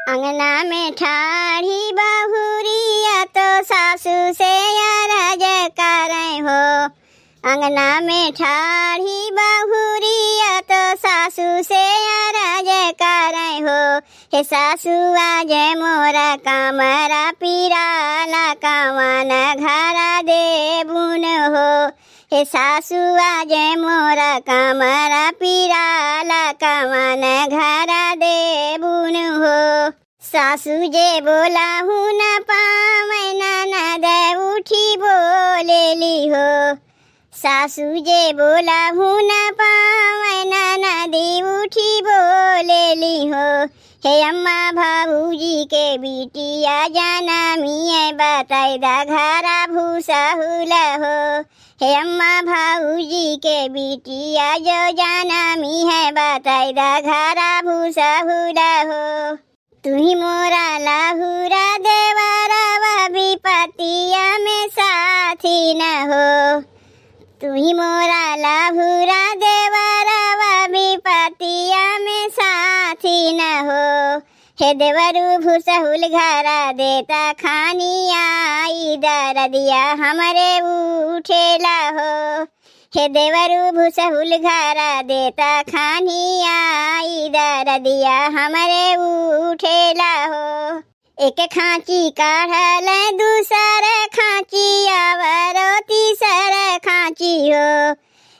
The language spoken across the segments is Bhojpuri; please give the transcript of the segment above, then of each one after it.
अंगना में ठाढ़ी बहुरिया तो सासू से अरज करें हो। अंगना में ठाढ़ी बहुरिया तो सासू से अरज करें हो। हे सासू आज मोरा कमरा पिराला कवन घर देबुन हो। हे सासू आज मोरा कमरा पिराला कवन घर देबुन हो। सासू जे बोला हूँ न पावे ननद उठी बोलेली हो। सासू जे बोला हूँ न पावे ननदी उठी बोलेली हो। हे अम्मा भाऊजी के बिटिया जनमी बताई दा घरा भूसा हुला हो। हे अम्मा भाऊजी के बिटिया जो जनमी है बताई दा घरा भूसा हुला हो। तुही मोरा लाहुरा देवरा विपतिया में साथी न हो। तुही मोरा लाहुरा देवरा विपतिया में साथी न हो। हे देवरू भूसहुल घरा देता खानी आई दरदिया हमरे उठेला हो। हे देवरू भूसहुल घरा देता खानी आई दरदिया हमरे उठेला हो। एक खांची काढ़ल दूसर खांची आवरो तीसर खांची हो।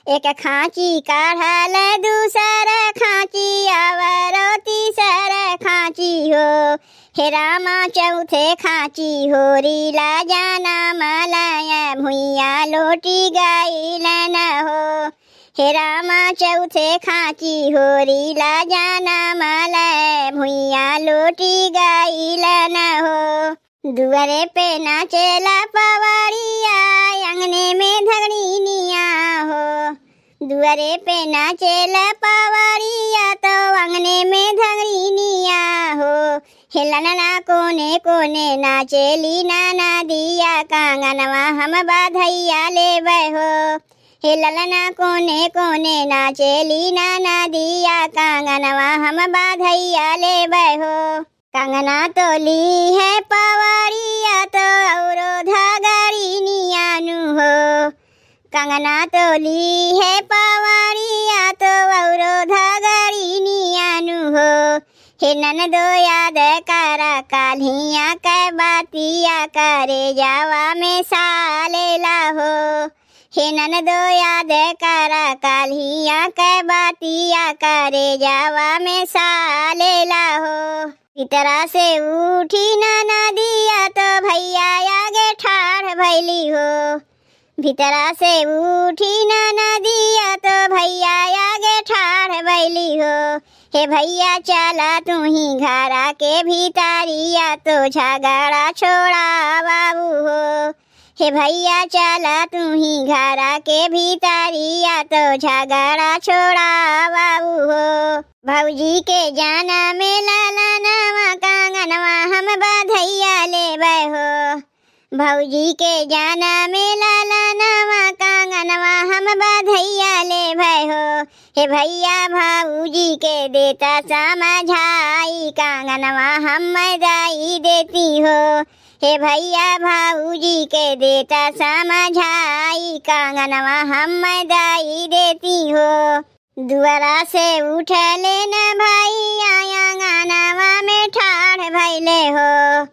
एक खांची काढ़ल दूसर खांची आवरो तीसर खांची हो। हे रामा चौथे खांची होरी ला जाना मलय भुइया लोटी गईल न हो। हे रामा चौथे खांची होरी ला जाना मलय भुइया लोटी गईल न हो। दुआरे पे नाचेला पवाड़िया अंगने में धगड़ीनिया हो। दुआरे पे नाचेला पवाड़िया तो अंगने में धगड़ीनिया हो। हे ललना कोने कोने नाचेली नाना दिया कांगनवा हम बाधैया लेबै हो। हे ललना कोने कोने नाचेली नाना दिया कांगनवा हम बाधैया लेबै हो। कंगना तो ली है पवाड़िया तो औरो धगड़ी नियानु हो। कंगना तो ली है पवाड़िया तो औरो धगड़ी नियानु हो। हे ननदो याद करा काल्हिया के बातिया करे जावा में सालेला हो। हे ननदो याद करा काल्हिया के बातिया करे जावा में सालेला हो। भीतरा से उठी नाना दिया तो भैया आगे ठाढ़ भैली हो। भीतरा से उठी नाना दिया तो भैया आगे ठाढ़ भैली हो। हे भैया चला तू ही घरा के भीतरिया तो झगड़ा छोड़ा बाबू हो। हे भैया चला तू ही घरा के भीतरिया तो झगड़ा छोड़ा बाबू हो। भौजी के जाना में लाला नवा कांगनवा हम बाधैया लेबै हो। भौजी के जाना में लाला नवा कांगनवा हम बाधैया लेबै हो। हे भैया भौजी के देता समझाई कांगनवा हम दाई देती हो। हे भैया भौजी के देता समझाई कांगनवा हम दाई देती हो। दुआरा से उठले न भैया आंगनवा में ठाढ़ भैले हो।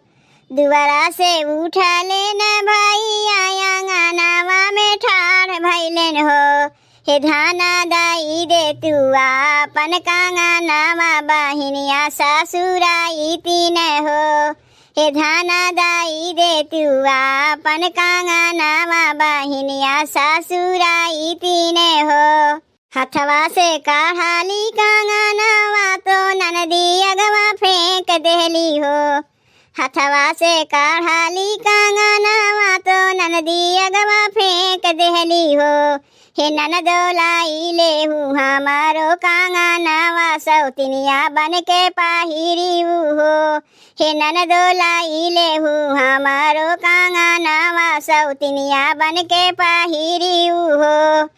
दुआरा से उठले न भैया आंगनवा में ठाढ़ भैलन हो। हे धाना दाई दे तू अपन कांगनवा बहिनिया ससुराई तीन हो। हे धाना दाई दे तू अपन कांगनवा बहिनिया ससुराई तीन हो। हथवा से काढ़ाली कांगनवा तो ननदी अगवा फेंक देली हो। हथवा से काढ़ाली कांगनवा तो ननदी अगवा फेंक देली हो। हे ननदो लाई लेहू हमारो कांगनवा सौतिनिया बन के पहिरीऊ हो। हे ननदो लाई लेहू हमारो कांगनवा सौतिनिया बन के पहिरीऊ हो।